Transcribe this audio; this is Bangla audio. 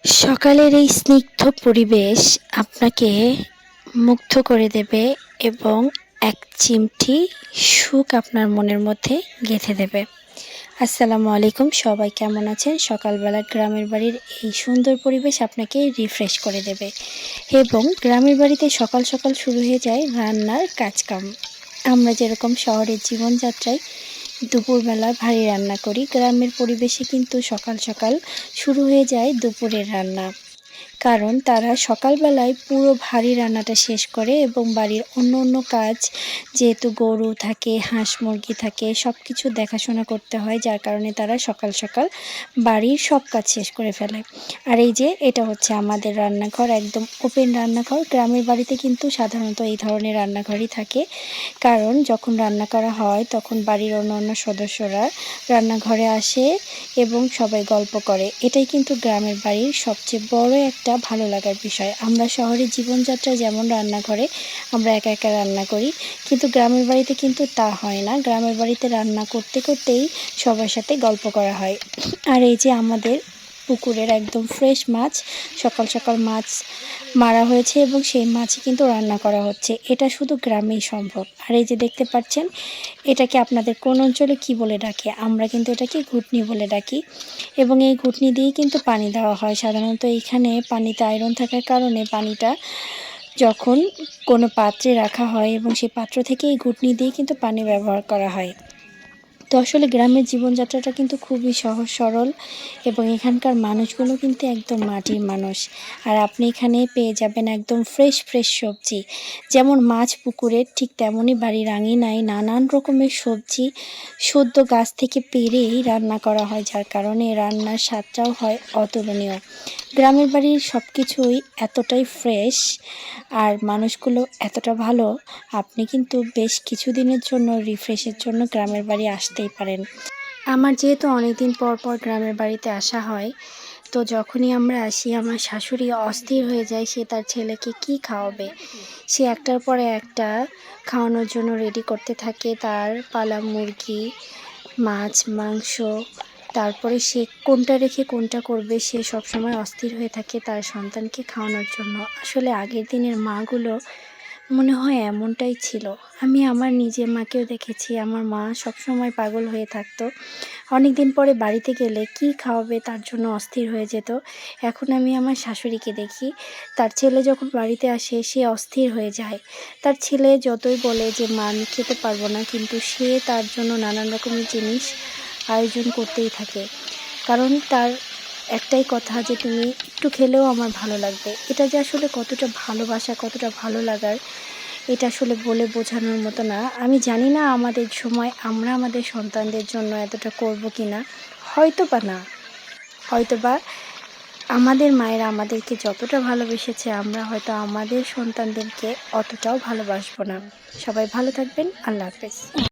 সকালের এই স্নিগ্ধ পরিবেশ আপনাকে মুগ্ধ করে দেবে এবং এক চিমটি সুখ আপনার মনের মধ্যে গেঁথে দেবে। আসসালামু আলাইকুম, সবাই কেমন আছেন? সকালবেলা গ্রামের বাড়ির এই সুন্দর পরিবেশ আপনাকে রিফ্রেশ করে দেবে এবং গ্রামের বাড়িতে সকাল সকাল শুরু হয়ে যায় রান্নার কাজকাম। আমরা যেরকম শহরের জীবনযাত্রায় দুপুরবেলা ভারী রান্না করি, গ্রামের পরিবেশে কিন্তু সকাল সকাল শুরু হয়ে যায় দুপুরের রান্না। কারণ তারা সকালবেলায় পুরো ভারী রান্নাটা শেষ করে এবং বাড়ির অন্য অন্য কাজ, যেহেতু গরু থাকে, হাঁস মুরগি থাকে, সব কিছু দেখাশোনা করতে হয়, যার কারণে তারা সকাল সকাল বাড়ির সব কাজ শেষ করে ফেলে। আর এই যে এটা হচ্ছে আমাদের রান্নাঘর, একদম ওপেন রান্নাঘর। গ্রামের বাড়িতে কিন্তু সাধারণত এই ধরনের রান্নাঘরই থাকে, কারণ যখন রান্না করা হয় তখন বাড়ির অন্য অন্য সদস্যরা রান্নাঘরে আসে এবং সবাই গল্প করে। এটাই কিন্তু গ্রামের বাড়ির সবচেয়ে বড় একটা ভালো লাগার বিষয়। আমরা শহরের জীবনযাত্রায় যেমন রান্নাঘরে আমরা একা একা রান্না করি, কিন্তু গ্রামের বাড়িতে কিন্তু তা হয় না। গ্রামের বাড়িতে রান্না করতে করতেই সবার সাথে গল্প করা হয়। আর এই যে আমাদের পুকুরের একদম ফ্রেশ মাছ, সকাল সকাল মাছ মারা হয়েছে এবং সেই মাছই কিন্তু রান্না করা হচ্ছে। এটা শুধু গ্রামেই সম্ভব। আর এই যে দেখতে পাচ্ছেন, এটাকে আপনাদের কোন অঞ্চলে কি বলে ডাকে? আমরা কিন্তু এটাকে ঘুটনি বলে ডাকি এবং এই ঘুটনি দিয়েই কিন্তু পানি দেওয়া হয়। সাধারণত এইখানে পানিতে আয়রন থাকার কারণে পানিটা যখন কোনো পাত্রে রাখা হয় এবং সেই পাত্র থেকে এই ঘুটনি দিয়ে কিন্তু পানি ব্যবহার করা হয়। তো আসলে গ্রামের জীবনযাত্রাটা কিন্তু খুবই সহজ সরল এবং এখানকার মানুষগুলো কিন্তু একদম মাটির মানুষ। আর আপনি এখানে পেয়ে যাবেন একদম ফ্রেশ ফ্রেশ সবজি, যেমন মাছ পুকুরের, ঠিক তেমনই বাড়ির আঙিনায় নানান রকমের সবজি সদ্য গাছ থেকে পেড়েই রান্না করা হয়, যার কারণে রান্নার স্বাদটাও হয় অতুলনীয়। গ্রামের বাড়ির সব কিছুই এতটাই ফ্রেশ আর মানুষগুলো এতটা ভালো, আপনি কিন্তু বেশ কিছুদিনের জন্য রিফ্রেশের জন্য গ্রামের বাড়ি আসতেই পারেন। আমার যেহেতু অনেক দিন পর পর গ্রামের বাড়িতে আসা হয়, তো যখনই আমরা আসি আমার শাশুড়ি অস্থির হয়ে যায়, সে তার ছেলেকে কি খাওয়াবে। সে একটার পরে একটা খাওয়ানোর জন্য রেডি করতে থাকে, তার পালা মুরগি, মাছ, মাংস, তারপরে সে কোনটা রেখে কোনটা করবে, সে সবসময় অস্থির হয়ে থাকে তার সন্তানকে খাওয়ানোর জন্য। আসলে আগের দিনের মাগুলো মনে হয় এমনটাই ছিল। আমি আমার নিজের মাকেও দেখেছি, আমার মা সবসময় পাগল হয়ে থাকতো। অনেক দিন পরে বাড়িতে গেলে কি খাওয়াবে তার জন্য অস্থির হয়ে যেত। এখন আমি আমার শাশুড়িকে দেখি, তার ছেলে যখন বাড়িতে আসে সে অস্থির হয়ে যায়। তার ছেলে যতই বলে যে মা আমি খেতে পারবো না, কিন্তু সে তার জন্য নানান রকমের জিনিস আয়োজন করতেই থাকে। কারণ তার একটাই কথা যে তুমি একটু খেলেও আমার ভালো লাগবে। এটা যে আসলে কতটা ভালোবাসা, কতটা ভালো লাগার, এটা আসলে বলে বোঝানোর মতো না। আমি জানি না আমাদের সময় আমরা আমাদের সন্তানদের জন্য এতটা করব কি না, হয়তো বা না, হয়তো বা আমাদের মায়েরা আমাদেরকে যতটা ভালোবেসেছে আমরা হয়তো আমাদের সন্তানদেরকে অতটাও ভালোবাসবো না। সবাই ভালো থাকবেন। আল্লাহ হাফেজ।